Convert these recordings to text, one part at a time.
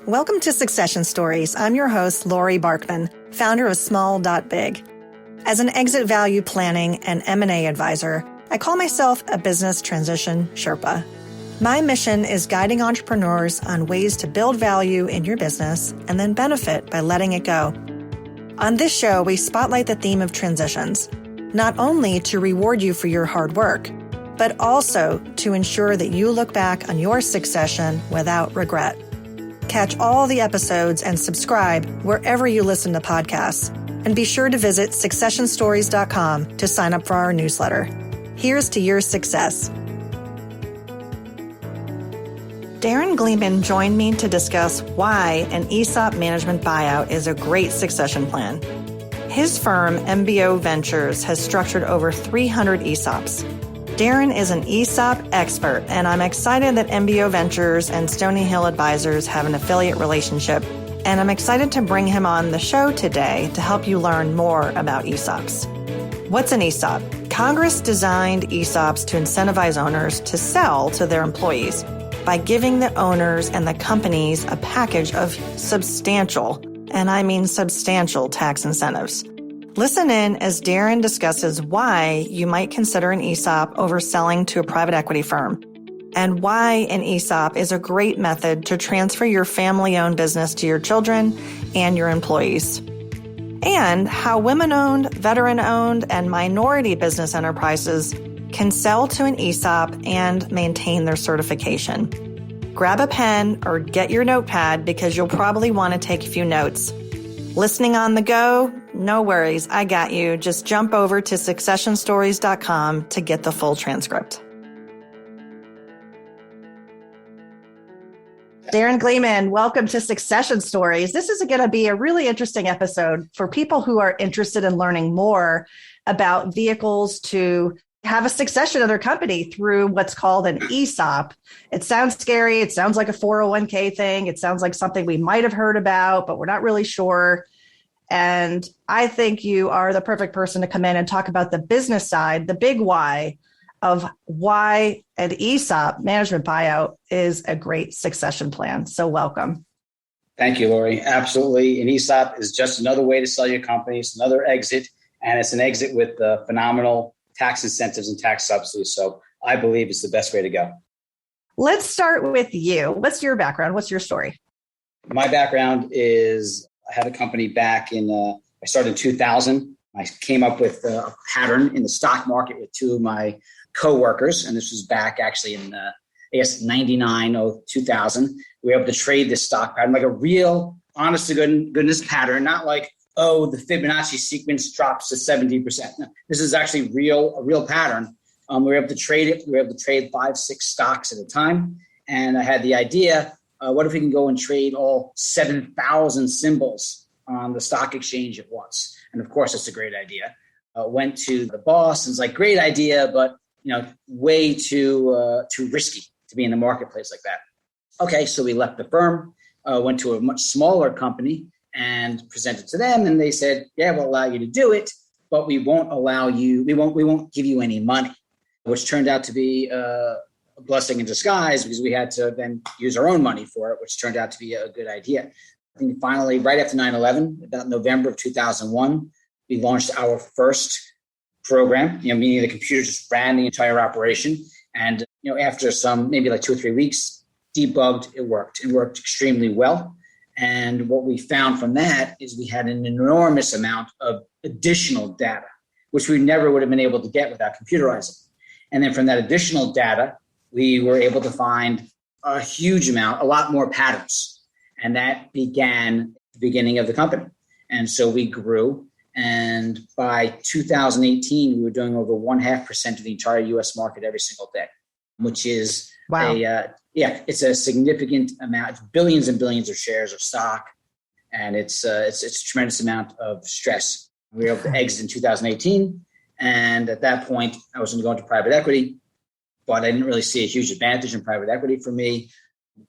Welcome to Succession Stories. I'm your host, Laurie Barkman, founder of Small.Big. As an exit value planning and M&A advisor, I call myself a business transition Sherpa. My mission is guiding entrepreneurs on ways to build value in your business and then benefit by letting it go. On this show, we spotlight the theme of transitions, not only to reward you for your hard work, but also to ensure that you look back on your succession without regret. Catch all the episodes and subscribe wherever you listen to podcasts. And be sure to visit successionstories.com to sign up for our newsletter. Here's to your success. Darren Gleeman joined me to discuss why an ESOP management buyout is a great succession plan. His firm, MBO Ventures, has structured over 300 ESOPs. Darren is an ESOP expert, and I'm excited that MBO Ventures and Stony Hill Advisors have an affiliate relationship, and I'm excited to bring him on the show today to help you learn more about ESOPs. What's an ESOP? Congress designed ESOPs to incentivize owners to sell to their employees by giving the owners and the companies a package of substantial, and I mean substantial, tax incentives. Listen in as Darren discusses why you might consider an ESOP over selling to a private equity firm, and why an ESOP is a great method to transfer your family-owned business to your children and your employees, and how women-owned, veteran-owned, and minority business enterprises can sell to an ESOP and maintain their certification. Grab a pen or get your notepad because you'll probably want to take a few notes. Listening on the go? No worries, I got you. Just jump over to successionstories.com to get the full transcript. Darren Gleeman, welcome to Succession Stories. This is going to be a really interesting episode for people who are interested in learning more about vehicles to have a succession of their company through what's called an ESOP. It sounds scary. It sounds like a 401k thing. It sounds like something we might have heard about, but we're not really sure. And I think you are the perfect person to come in and talk about the business side, the big why of why an ESOP management buyout is a great succession plan. So welcome. Thank you, Laurie. Absolutely. An ESOP is just another way to sell your company. It's another exit, and it's an exit with phenomenal tax incentives and tax subsidies. So I believe it's the best way to go. Let's start with you. What's your background? What's your story? My background is I had a company back I started in 2000. I came up with a pattern in the stock market with two of my coworkers. And this was back actually in, 99 or 2000. We were able to trade this stock pattern, like a real honest to goodness pattern, not like, oh, the Fibonacci sequence drops to 70%. No, this is actually a real pattern. We were able to trade it. We were able to trade 5-6 stocks at a time. And I had the idea, what if we can go and trade all 7,000 symbols on the stock exchange at once? And of course, it's a great idea. Went to the boss and was like, great idea, but way too risky to be in the marketplace like that. Okay, so we left the firm, went to a much smaller company and presented to them, and they said, yeah, we'll allow you to do it, but we won't give you any money, which turned out to be a blessing in disguise because we had to then use our own money for it, which turned out to be a good idea. I think finally, right after 9/11, about November of 2001, we launched our first program, meaning the computer just ran the entire operation. And, after some, maybe like 2 or 3 weeks, debugged, it worked. It worked extremely well. And what we found from that is we had an enormous amount of additional data, which we never would have been able to get without computerizing. And then from that additional data, we were able to find a huge amount, a lot more patterns. And that began the beginning of the company. And so we grew. And by 2018, we were doing over 0.5% of the entire U.S. market every single day, which is wow. It's a significant amount. It's billions and billions of shares of stock, and it's a tremendous amount of stress. We were able to exit in 2018, and at that point, I was going to go into private equity, but I didn't really see a huge advantage in private equity for me.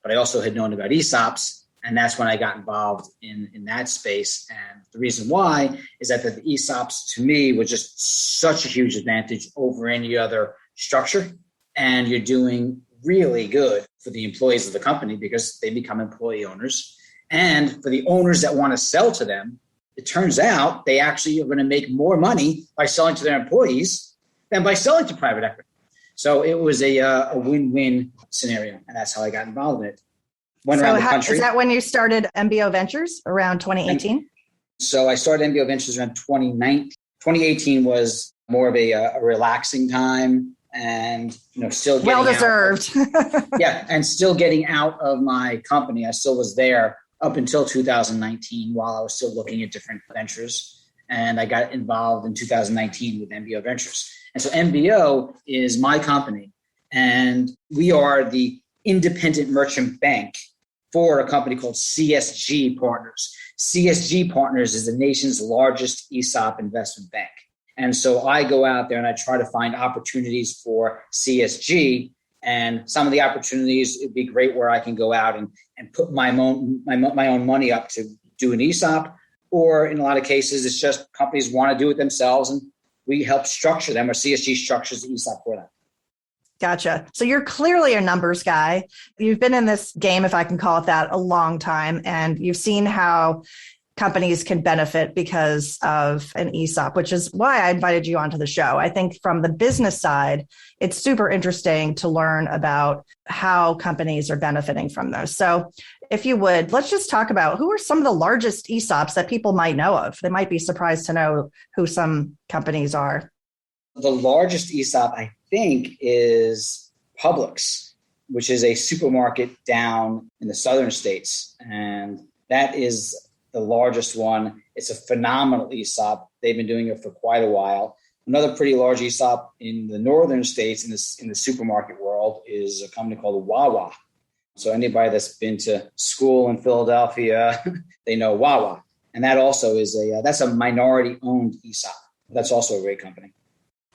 But I also had known about ESOPs. And that's when I got involved in that space. And the reason why is that the ESOPs, to me, was just such a huge advantage over any other structure. And you're doing really good for the employees of the company because they become employee owners. And for the owners that want to sell to them, it turns out they actually are going to make more money by selling to their employees than by selling to private equity. So it was a win-win scenario, and that's how I got involved in it. Went around the country. Is that when you started MBO Ventures around 2018? So I started MBO Ventures around 2019. 2018 was more of a relaxing time, and still getting well-deserved. Yeah, and still getting out of my company. I still was there up until 2019 while I was still looking at different ventures. And I got involved in 2019 with MBO Ventures. And so MBO is my company, and we are the independent merchant bank for a company called CSG Partners. CSG Partners is the nation's largest ESOP investment bank. And so I go out there and I try to find opportunities for CSG. And some of the opportunities, it'd be great where I can go out and put my own money up to do an ESOP. Or in a lot of cases, it's just companies want to do it themselves, and we help structure them, or CSG structures the ESOP for them. Gotcha. So you're clearly a numbers guy. You've been in this game, if I can call it that, a long time, and you've seen how companies can benefit because of an ESOP, which is why I invited you onto the show. I think from the business side, it's super interesting to learn about how companies are benefiting from those. So if you would, let's just talk about who are some of the largest ESOPs that people might know of. They might be surprised to know who some companies are. The largest ESOP, I think, is Publix, which is a supermarket down in the southern states. And that is the largest one. It's a phenomenal ESOP. They've been doing it for quite a while. Another pretty large ESOP in the northern states in the supermarket world is a company called Wawa. So anybody that's been to school in Philadelphia, they know Wawa. And that also is that's a minority owned ESOP. That's also a great company.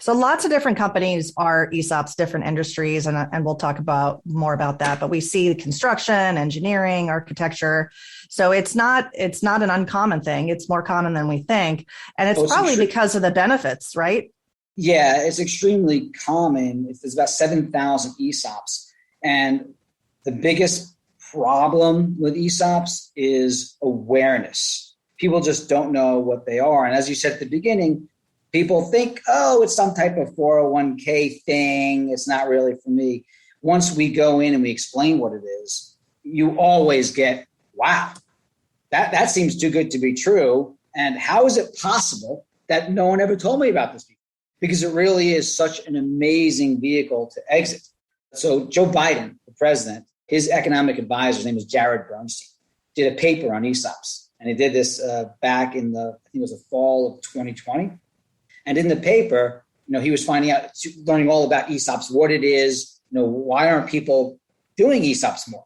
So lots of different companies are ESOPs, different industries, and we'll talk about more about that. But we see construction, engineering, architecture. So it's not an uncommon thing. It's more common than we think. And it's probably because of the benefits, right? Yeah, it's extremely common. There's about 7,000 ESOPs. And the biggest problem with ESOPs is awareness. People just don't know what they are. And as you said at the beginning, people think, oh, it's some type of 401k thing. It's not really for me. Once we go in and we explain what it is, you always get, wow, that seems too good to be true. And how is it possible that no one ever told me about this before? Because it really is such an amazing vehicle to exit. So Joe Biden, the president, his economic advisor, his name is Jared Bernstein, did a paper on ESOPs. And he did this back in I think it was the fall of 2020. And in the paper, he was learning all about ESOPs, what it is, why aren't people doing ESOPs more?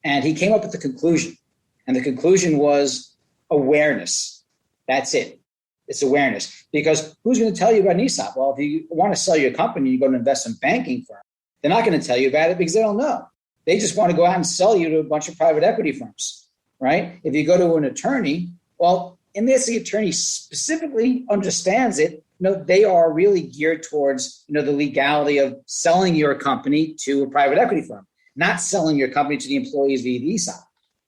And he came up with the conclusion. And the conclusion was awareness. That's it. It's awareness. Because who's going to tell you about an ESOP? Well, if you want to sell your company, you go to an investment banking firm. They're not going to tell you about it because they don't know. They just want to go out and sell you to a bunch of private equity firms, right? If you go to an attorney, well, unless the attorney specifically understands it, they are really geared towards, the legality of selling your company to a private equity firm, not selling your company to the employees via the ESOP.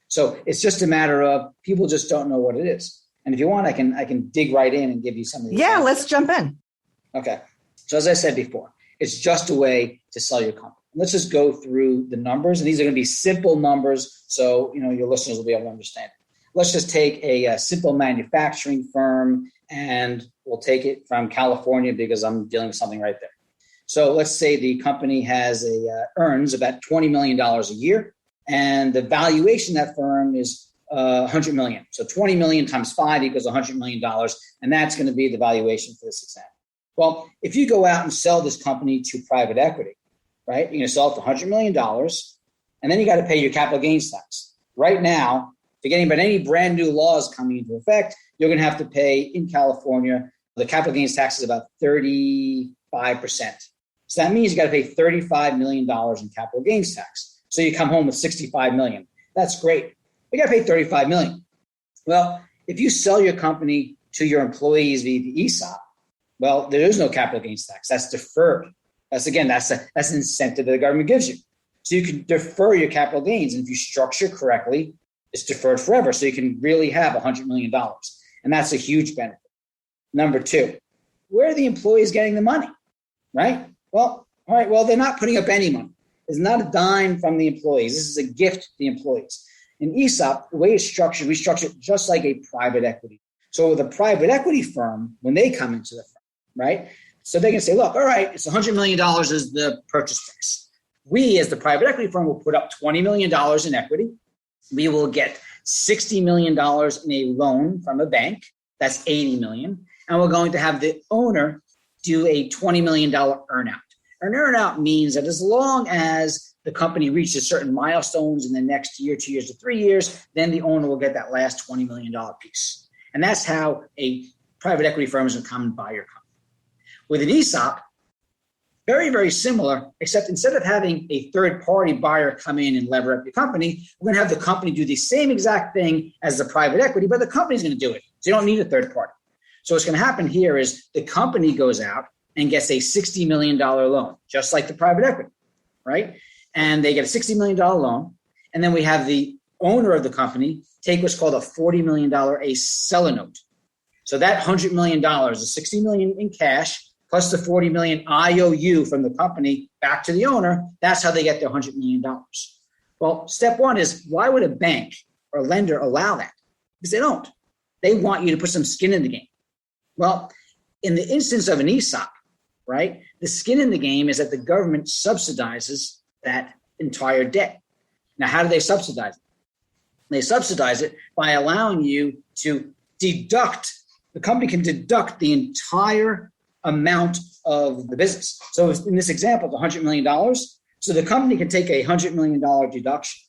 So it's just a matter of people just don't know what it is. And if you want, I can dig right in and give you some of these. Yeah, let's jump in. Okay. So as I said before, it's just a way to sell your company. Let's just go through the numbers. And these are going to be simple numbers, so your listeners will be able to understand it. Let's just take a simple manufacturing firm, and we'll take it from California because I'm dealing with something right there. So let's say the company earns about $20 million a year, and the valuation of that firm is $100 million. So 20 million times 5 equals $100 million, and that's going to be the valuation for this example. Well, if you go out and sell this company to private equity, right, you're going to sell it for $100 million, and then you got to pay your capital gains tax. Right now, forgetting about any brand new laws coming into effect, you're going to have to pay in California, the capital gains tax is about 35%. So that means you got to pay $35 million in capital gains tax. So you come home with $65 million. That's great. You got to pay $35 million. Well, if you sell your company to your employees via the ESOP, well, there is no capital gains tax. That's deferred. That's an incentive that the government gives you. So you can defer your capital gains. And if you structure correctly, It's deferred forever. So you can really have $100 million. And that's a huge benefit. Number two, where are the employees getting the money, right? Well, all right, well, they're not putting up any money. There's not a dime from the employees. This is a gift to the employees. In ESOP, the way it's structured, we structure it just like a private equity. So with a private equity firm, when they come into the firm, right? So they can say, look, all right, it's $100 million is the purchase price. We, as the private equity firm, will put up $20 million in equity. We will get $60 million in a loan from a bank. That's $80 million. And we're going to have the owner do a $20 million earnout. An earnout means that as long as the company reaches certain milestones in the next year, 2 years to 3 years, then the owner will get that last $20 million piece. And that's how a private equity firm is going to come and buy your company. With an ESOP, very, very similar, except instead of having a third-party buyer come in and lever up your company, we're going to have the company do the same exact thing as the private equity, but the company's going to do it. So you don't need a third party. So what's going to happen here is the company goes out and gets a $60 million loan, just like the private equity, right? And they get a $60 million loan. And then we have the owner of the company take what's called a $40 million a seller note. So that $100 million is $60 million in cash plus the $40 million IOU from the company back to the owner. That's how they get their $100 million. Well, step one is, why would a bank or lender allow that? Because they don't. They want you to put some skin in the game. Well, in the instance of an ESOP, right, the skin in the game is that the government subsidizes that entire debt. Now, how do they subsidize it? They subsidize it by allowing you to deduct, the company can deduct the entire amount of the business. So in this example, the $100 million, so the company can take a $100 million deduction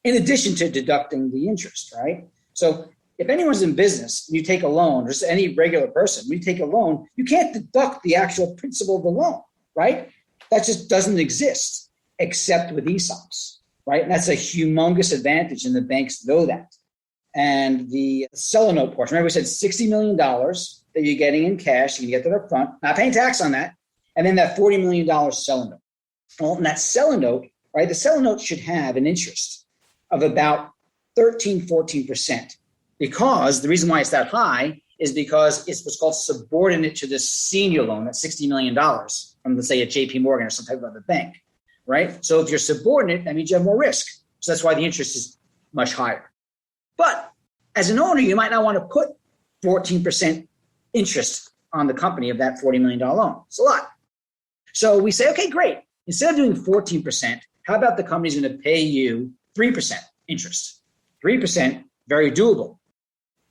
in addition to deducting the interest, right? So if anyone's in business, you take a loan, or just any regular person, when you take a loan, you can't deduct the actual principal of the loan, right? That just doesn't exist except with ESOPs, right? And that's a humongous advantage, and the banks know that. And the seller note portion, remember we said $60 million that you're getting in cash, you can get that up front, not paying tax on that, and then that $40 million seller note. Well, and that seller note, right, the seller note should have an interest of about 14%, because the reason why it's that high is because it's what's called subordinate to the senior loan, that's $60 million from, let's say, a JP Morgan or some type of other bank, right? So if you're subordinate, that means you have more risk. So that's why the interest is much higher. But as an owner, you might not want to put 14% interest on the company of that $40 million loan. It's a lot. So we say, okay, great. Instead of doing 14%, how about the company's going to pay you 3% interest? 3%, very doable.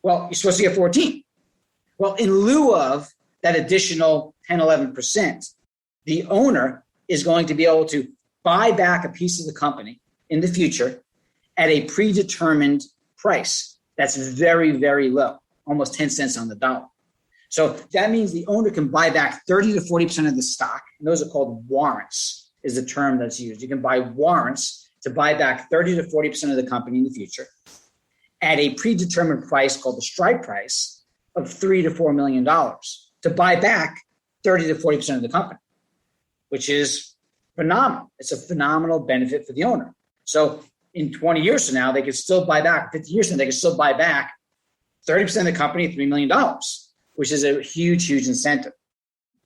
Well, you're supposed to get 14. Well, in lieu of that additional 10, 11%, the owner is going to be able to buy back a piece of the company in the future at a predetermined price that's very, very low, almost 10 cents on the dollar. So that means the owner can buy back 30 to 40% of the stock. And those are called warrants, is the term that's used. You can buy warrants to buy back 30 to 40% of the company in the future at a predetermined price called the strike price of $3 to $4 million to buy back 30 to 40% of the company, which is phenomenal. It's a phenomenal benefit for the owner. So in 20 years from now, they could still buy back, 50 years from now, they could still buy back 30% of the company, $3 million, which is a huge, huge incentive.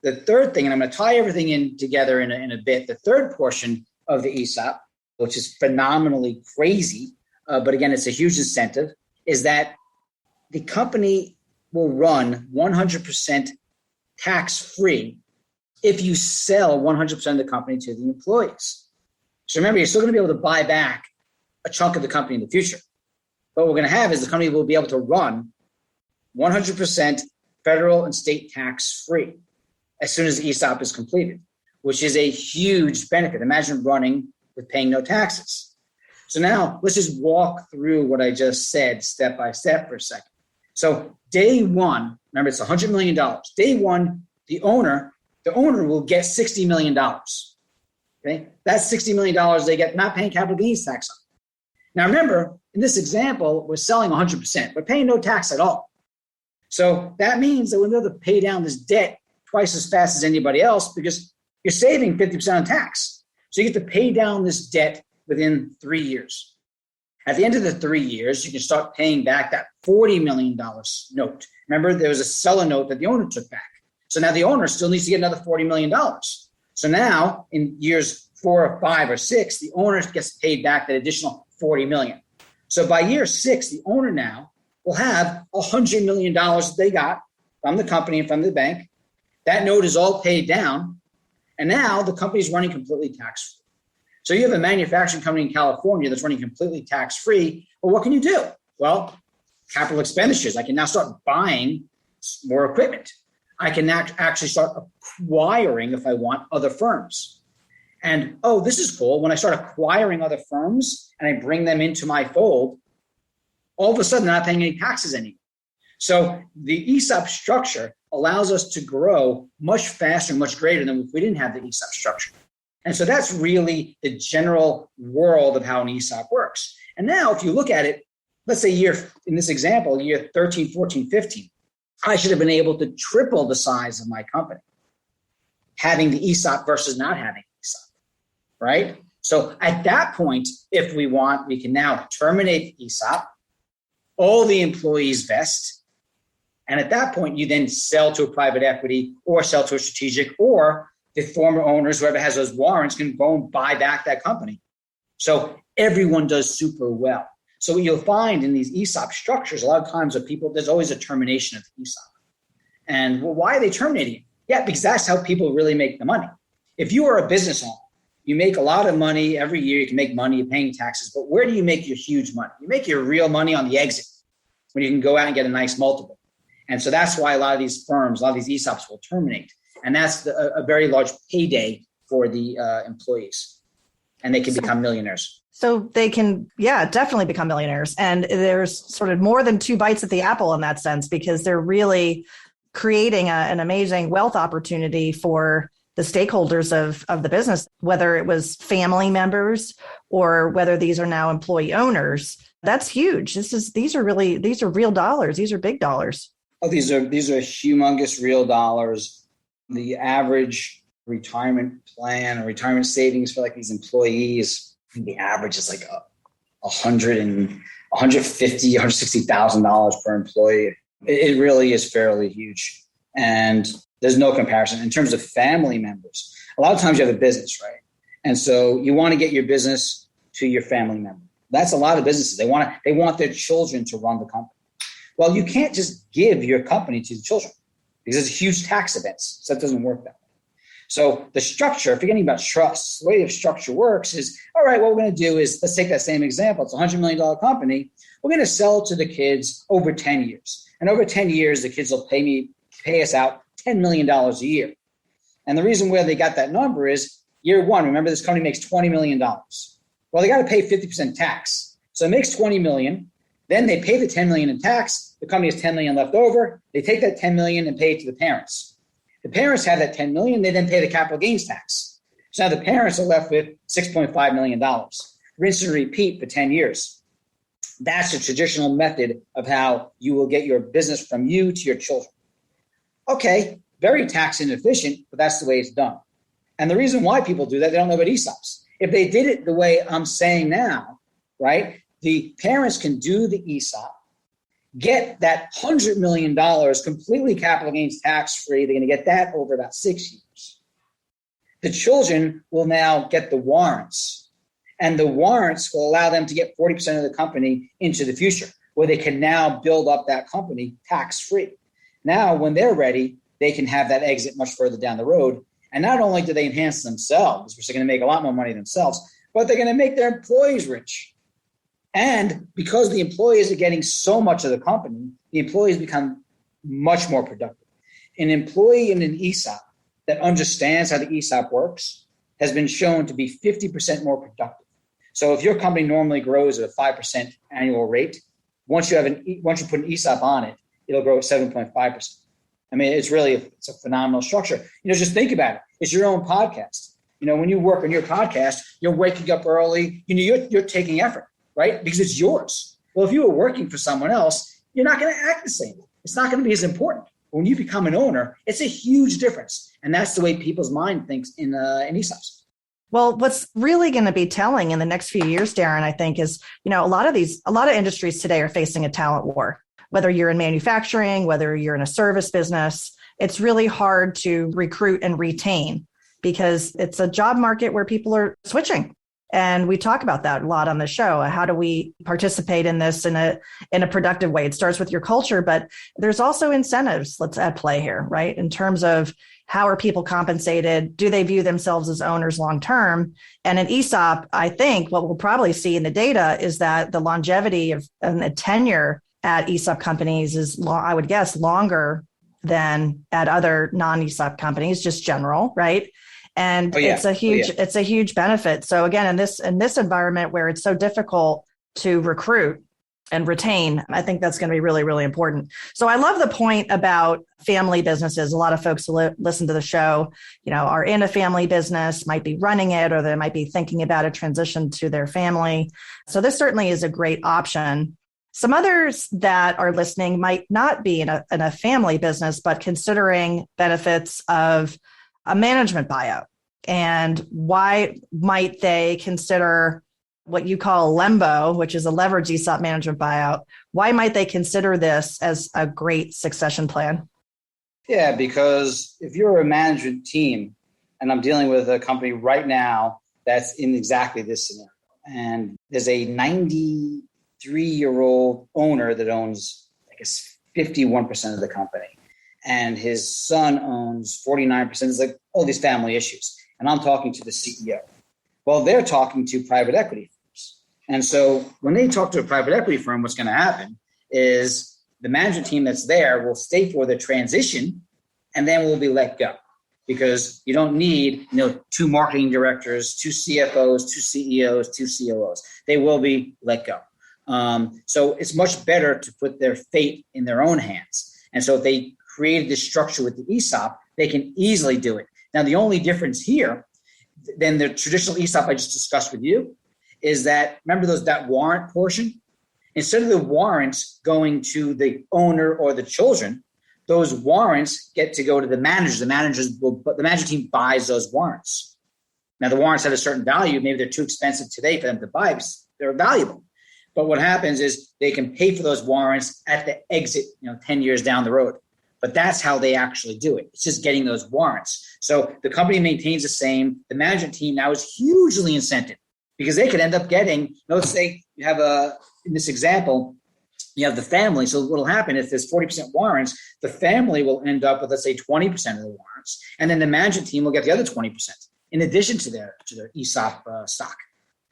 The third thing, and I'm going to tie everything in together in a bit, the third portion of the ESOP, which is phenomenally crazy, but again, it's a huge incentive, is that the company will run 100% tax-free if you sell 100% of the company to the employees. So remember, you're still going to be able to buy back a chunk of the company in the future. But what we're going to have is the company will be able to run 100% federal and state tax-free as soon as the ESOP is completed, which is a huge benefit. Imagine running with paying no taxes. So now let's just walk through what I just said step by step for a second. So day one, remember it's $100 million. Day one, the owner will get $60 million. Okay, that's $60 million they get not paying capital gains tax on. Now remember, in this example, we're selling 100%, but paying no tax at all. So that means that we'll be able to pay down this debt twice as fast as anybody else because you're saving 50% on tax. So you get to pay down this debt within 3 years. At the end of the 3 years, you can start paying back that $40 million note. Remember, there was a seller note that the owner took back. So now the owner still needs to get another $40 million. So now in years 4 or 5 or 6, the owner gets paid back that additional $40 million. So by year 6, the owner now will have $100 million that they got from the company and from the bank. That note is all paid down. And now the company is running completely tax-free. So you have a manufacturing company in California that's running completely tax-free. Well, what can you do? Well, capital expenditures. I can now start buying more equipment. I can actually start acquiring, if I want, other firms. And, oh, this is cool. When I start acquiring other firms and I bring them into my fold, all of a sudden, I'm not paying any taxes anymore. So the ESOP structure allows us to grow much faster and much greater than if we didn't have the ESOP structure. And so that's really the general world of how an ESOP works. And now if you look at it, let's say in this example, year 13, 14, 15, I should have been able to triple the size of my company, having the ESOP versus not having ESOP, right? So at that point, if we want, we can now terminate the ESOP, all the employees vest, and at that point, you then sell to a private equity or sell to a strategic, or the former owners, whoever has those warrants, can go and buy back that company. So everyone does super well. So what you'll find in these ESOP structures, a lot of times there's always a termination of the ESOP. And well, why are they terminating it? Yeah, because that's how people really make the money. If you are a business owner, you make a lot of money every year, you can make money, you're paying taxes, but where do you make your huge money? You make your real money on the exit, when you can go out and get a nice multiple. And so that's why a lot of these firms, a lot of these ESOPs will terminate. And that's a very large payday for the employees. And they can become millionaires. So they can, definitely become millionaires. And there's sort of more than 2 bites at the apple in that sense, because they're really creating an amazing wealth opportunity for the stakeholders of the business, whether it was family members or whether these are now employee owners. That's huge. These are real dollars. These are big dollars. Oh, these are humongous real dollars. The average retirement plan or retirement savings for like these employees, the average is like $150,000, $160,000 per employee. It really is fairly huge. And there's no comparison. In terms of family members, a lot of times you have a business, right? And so you want to get your business to your family member. That's a lot of businesses. They want their children to run the company. Well, you can't just give your company to the children, because it's huge tax events. So that doesn't work that way. So the structure, forgetting about trusts, the way the structure works is, all right, what we're going to do is, let's take that same example. It's a $100 million company. We're going to sell to the kids over 10 years. And over 10 years, the kids will pay us out $10 million a year. And the reason where they got that number is year one, remember this company makes $20 million. Well, they got to pay 50% tax. So it makes $20 million. Then they pay the $10 million in tax. The company has $10 million left over. They take that $10 million and pay it to the parents. The parents have that $10 million. They then pay the capital gains tax. So now the parents are left with $6.5 million. Rinse and repeat for 10 years. That's a traditional method of how you will get your business from you to your children. Okay, very tax inefficient, but that's the way it's done. And the reason why people do that, they don't know about ESOPs. If they did it the way I'm saying now, right, the parents can do the ESOP, get that $100 million completely capital gains tax-free. They're going to get that over about 6 years. The children will now get the warrants, and the warrants will allow them to get 40% of the company into the future, where they can now build up that company tax-free. Now, when they're ready, they can have that exit much further down the road. And not only do they enhance themselves, which they're going to make a lot more money themselves, but they're going to make their employees rich. And because the employees are getting so much of the company, the employees become much more productive. An employee in an ESOP that understands how the ESOP works has been shown to be 50% more productive. So if your company normally grows at a 5% annual rate, once you put an ESOP on it, it'll grow at 7.5%. I mean, it's a phenomenal structure. Just think about it. It's your own podcast. When you work on your podcast, you're waking up early. You're taking effort, right? Because it's yours. Well, if you were working for someone else, you're not going to act the same. It's not going to be as important. When you become an owner, it's a huge difference. And that's the way people's mind thinks in ESOPs. Well, what's really going to be telling in the next few years, Darren, I think is, a lot of industries today are facing a talent war, whether you're in manufacturing, whether you're in a service business. It's really hard to recruit and retain because it's a job market where people are switching. And we talk about that a lot on the show. How do we participate in this in a productive way? It starts with your culture, but there's also incentives at play here, right? In terms of how are people compensated? Do they view themselves as owners long term? And an ESOP, I think what we'll probably see in the data is that the longevity of and the tenure at ESOP companies is, I would guess, longer than at other non-ESOP companies, just general, right? And it's a huge benefit. So again, in this environment where it's so difficult to recruit and retain, I think that's going to be really, really important. So I love the point about family businesses. A lot of folks who listen to the show, are in a family business, might be running it, or they might be thinking about a transition to their family. So this certainly is a great option. Some others that are listening might not be in a family business, but considering benefits of a management buyout. And why might they consider what you call a LEMBO, which is a leveraged ESOP management buyout? Why might they consider this as a great succession plan? Yeah, because if you're a management team, and I'm dealing with a company right now that's in exactly this scenario, and there's a 93-year-old owner that owns, I guess, 51% of the company. And his son owns 49%. It's like all these family issues. And I'm talking to the CEO. Well, they're talking to private equity firms. And so when they talk to a private equity firm, what's going to happen is the management team that's there will stay for the transition and then will be let go because you don't need, 2 marketing directors, 2 CFOs, 2 CEOs, 2 COOs. They will be let go. So it's much better to put their fate in their own hands. And so if they created this structure with the ESOP, they can easily do it. Now, the only difference here than the traditional ESOP I just discussed with you is that, remember that warrant portion? Instead of the warrants going to the owner or the children, those warrants get to go to the managers. The management team buys those warrants. Now, the warrants have a certain value. Maybe they're too expensive today for them to buy because they're valuable. But what happens is they can pay for those warrants at the exit, 10 years down the road. But that's how they actually do it. It's just getting those warrants. So the company maintains the same. The management team now is hugely incented because they could end up getting, let's say you have in this example, you have the family. So what will happen if there's 40% warrants, the family will end up with, let's say, 20% of the warrants. And then the management team will get the other 20% in addition to their ESOP stock.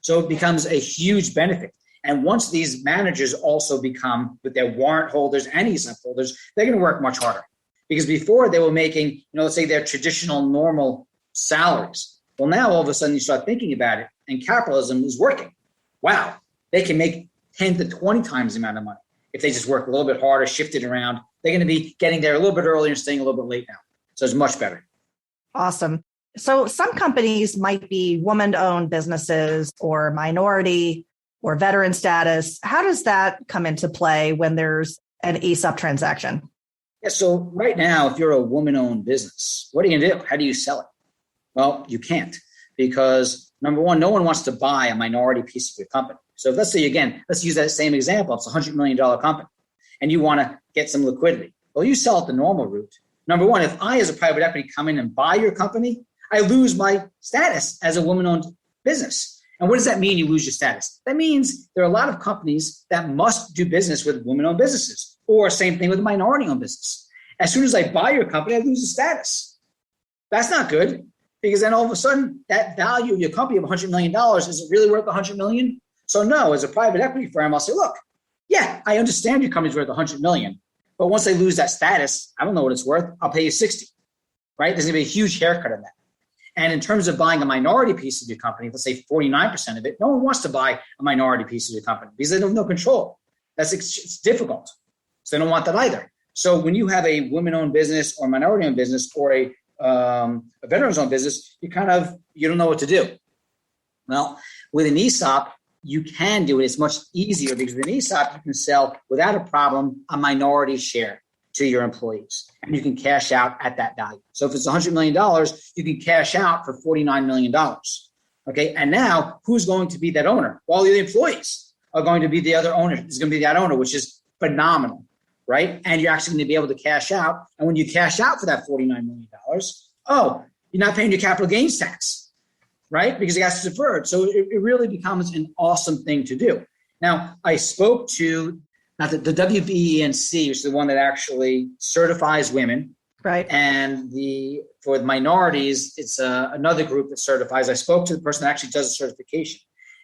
So it becomes a huge benefit. And once these managers also become with their warrant holders and ESOP holders, they're going to work much harder because before they were making, let's say their traditional normal salaries. Well, now all of a sudden you start thinking about it and capitalism is working. Wow, they can make 10 to 20 times the amount of money if they just work a little bit harder, shift it around. They're going to be getting there a little bit earlier and staying a little bit late now. So it's much better. Awesome. So some companies might be woman-owned businesses or minority or veteran status. How does that come into play when there's an ESOP transaction? Yeah, so right now, if you're a woman-owned business, what are you going to do? How do you sell it? Well, you can't because, number one, no one wants to buy a minority piece of your company. So let's say, again, let's use that same example. It's a $100 million company and you want to get some liquidity. Well, you sell it the normal route. Number one, if I, as a private equity, come in and buy your company, I lose my status as a woman-owned business. And what does that mean, you lose your status? That means there are a lot of companies that must do business with women-owned businesses, or same thing with a minority-owned business. As soon as I buy your company, I lose the status. That's not good because then all of a sudden that value of your company of $100 million, is it really worth $100 million? So no, as a private equity firm, I'll say, look, yeah, I understand your company's worth $100 million, but once they lose that status, I don't know what it's worth. I'll pay you 60, right? There's going to be a huge haircut on that. And in terms of buying a minority piece of your company, let's say 49% of it, no one wants to buy a minority piece of your company because they have no control. It's difficult. So they don't want that either. So when you have a women-owned business or minority-owned business or a veterans-owned business, you don't know what to do. Well, with an ESOP, you can do it. It's much easier because with an ESOP, you can sell without a problem a minority share to your employees, and you can cash out at that value. So if it's $100 million, you can cash out for $49 million. Okay. And now who's going to be that owner? Well, the employees are going to be the other owner. It's going to be that owner, which is phenomenal, right? And you're actually going to be able to cash out. And when you cash out for that $49 million, you're not paying your capital gains tax, right? Because it has deferred. So it really becomes an awesome thing to do. Now, I spoke to the WBENC, which is the one that actually certifies women. Right. And for the minorities, it's another group that certifies. I spoke to the person that actually does the certification.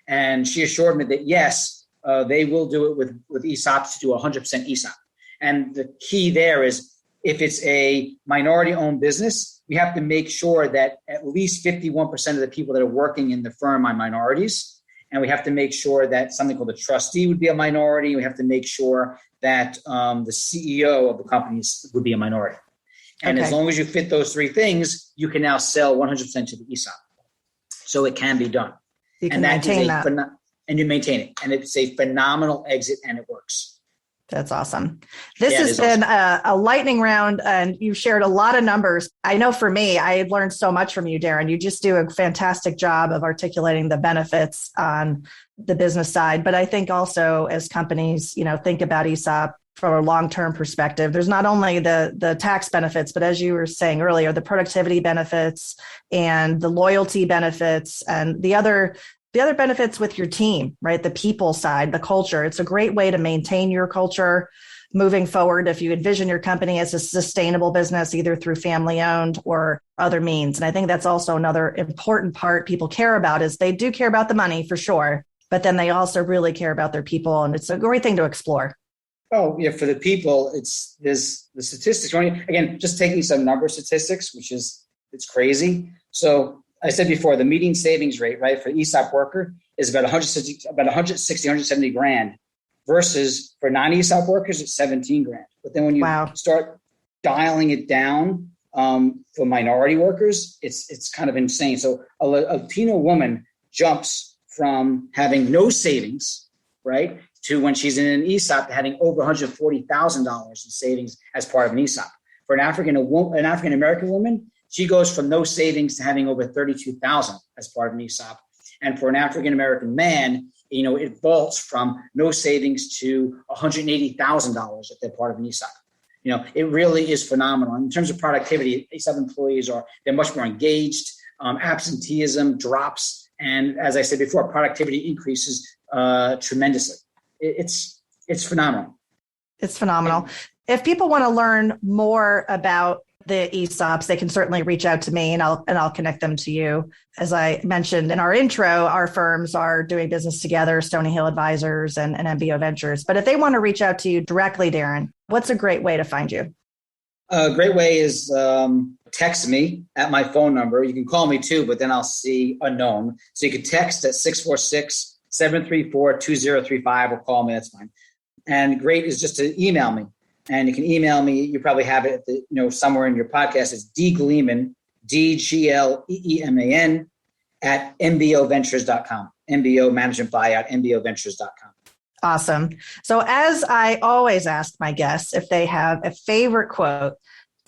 And she assured me that, yes, they will do it with ESOPs to do 100% ESOP. And the key there is if it's a minority-owned business, we have to make sure that at least 51% of the people that are working in the firm are minorities. And we have to make sure that something called a trustee would be a minority. We have to make sure that the CEO of the companies would be a minority. And as long as you fit those three things, you can now sell 100% to the ESOP. So it can be done. You can maintain that. And you maintain it. And it's a phenomenal exit and it works. That's awesome. This has been a lightning round and you've shared a lot of numbers. I know for me, I learned so much from you, Darren. You just do a fantastic job of articulating the benefits on the business side. But I think also as companies, think about ESOP from a long-term perspective, there's not only the tax benefits, but as you were saying earlier, the productivity benefits and the loyalty benefits and the other benefits with your team, right? The people side, the culture. It's a great way to maintain your culture moving forward if you envision your company as a sustainable business, either through family owned or other means. And I think that's also another important part people care about is they do care about the money for sure, but then they also really care about their people. And it's a great thing to explore. Oh, yeah. For the people, there's the statistics. Again, just taking some number statistics, it's crazy. So I said before, the median savings rate, right, for ESOP worker is about 170 grand versus for non-ESOP workers, it's 17 grand. But then when you start dialing it down for minority workers, it's kind of insane. So a Latino woman jumps from having no savings, right, to when she's in an ESOP having over $140,000 in savings as part of an ESOP. For an African-American woman, she goes from no savings to having over $32,000 as part of an ESOP. And for an African-American man, it vaults from no savings to $180,000 if they're part of an ESOP. It really is phenomenal. In terms of productivity, ESOP employees they're much more engaged. Absenteeism drops. And as I said before, productivity increases tremendously. It's phenomenal. It's phenomenal. If people want to learn more about the ESOPs, they can certainly reach out to me and I'll connect them to you. As I mentioned in our intro, our firms are doing business together, Stony Hill Advisors and MBO Ventures. But if they want to reach out to you directly, Darren, what's a great way to find you? A great way is text me at my phone number. You can call me too, but then I'll see unknown. So you can text at 646-734-2035 or call me. That's fine. And great is just to email me. And you can email me. You probably have it, somewhere in your podcast. It's dgleeman, DGLEEMAN at MBOVentures.com. MBO Management Buyout, MBOVentures.com. Awesome. So as I always ask my guests, if they have a favorite quote,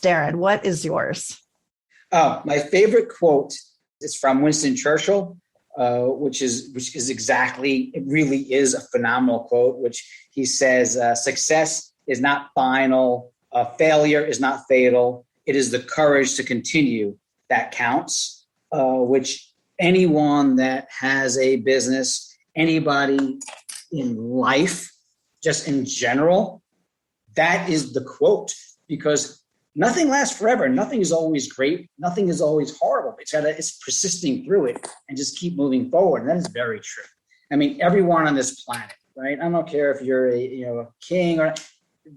Darren, what is yours? Oh, my favorite quote is from Winston Churchill, which is exactly, it really is a phenomenal quote, which he says, success is not final. Failure is not fatal. It is the courage to continue that counts, which anyone that has a business, anybody in life, just in general, that is the quote, because nothing lasts forever. Nothing is always great. Nothing is always horrible. It's persisting through it and just keep moving forward. And that is very true. I mean, everyone on this planet, right? I don't care if you're a king or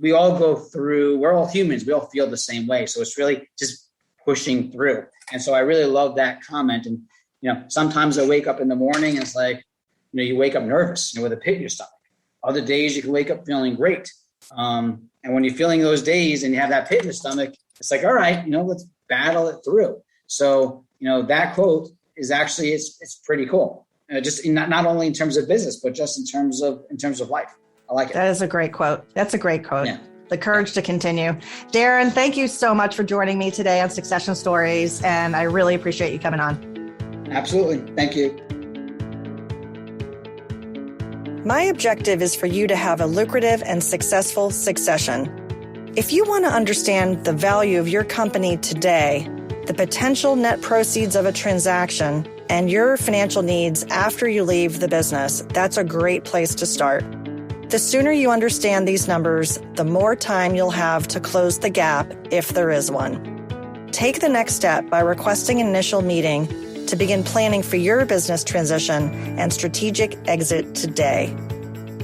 we all go through, we're all humans. We all feel the same way. So it's really just pushing through. And so I really love that comment. And, sometimes I wake up in the morning and it's like, you wake up nervous, with a pit in your stomach. Other days you can wake up feeling great. And when you're feeling those days and you have that pit in your stomach, it's like, all right, let's battle it through. So, that quote is actually, it's pretty cool. Just not only in terms of business, but just in terms of life. I like it. That is a great quote. That's a great quote. Yeah. The courage to continue. Darren, thank you so much for joining me today on Succession Stories. And I really appreciate you coming on. Absolutely. Thank you. My objective is for you to have a lucrative and successful succession. If you want to understand the value of your company today, the potential net proceeds of a transaction, and your financial needs after you leave the business, that's a great place to start. The sooner you understand these numbers, the more time you'll have to close the gap if there is one. Take the next step by requesting an initial meeting to begin planning for your business transition and strategic exit today.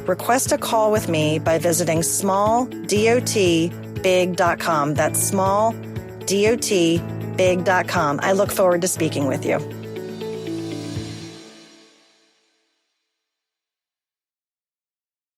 Request a call with me by visiting smalldotbig.com. That's smalldotbig.com. I look forward to speaking with you.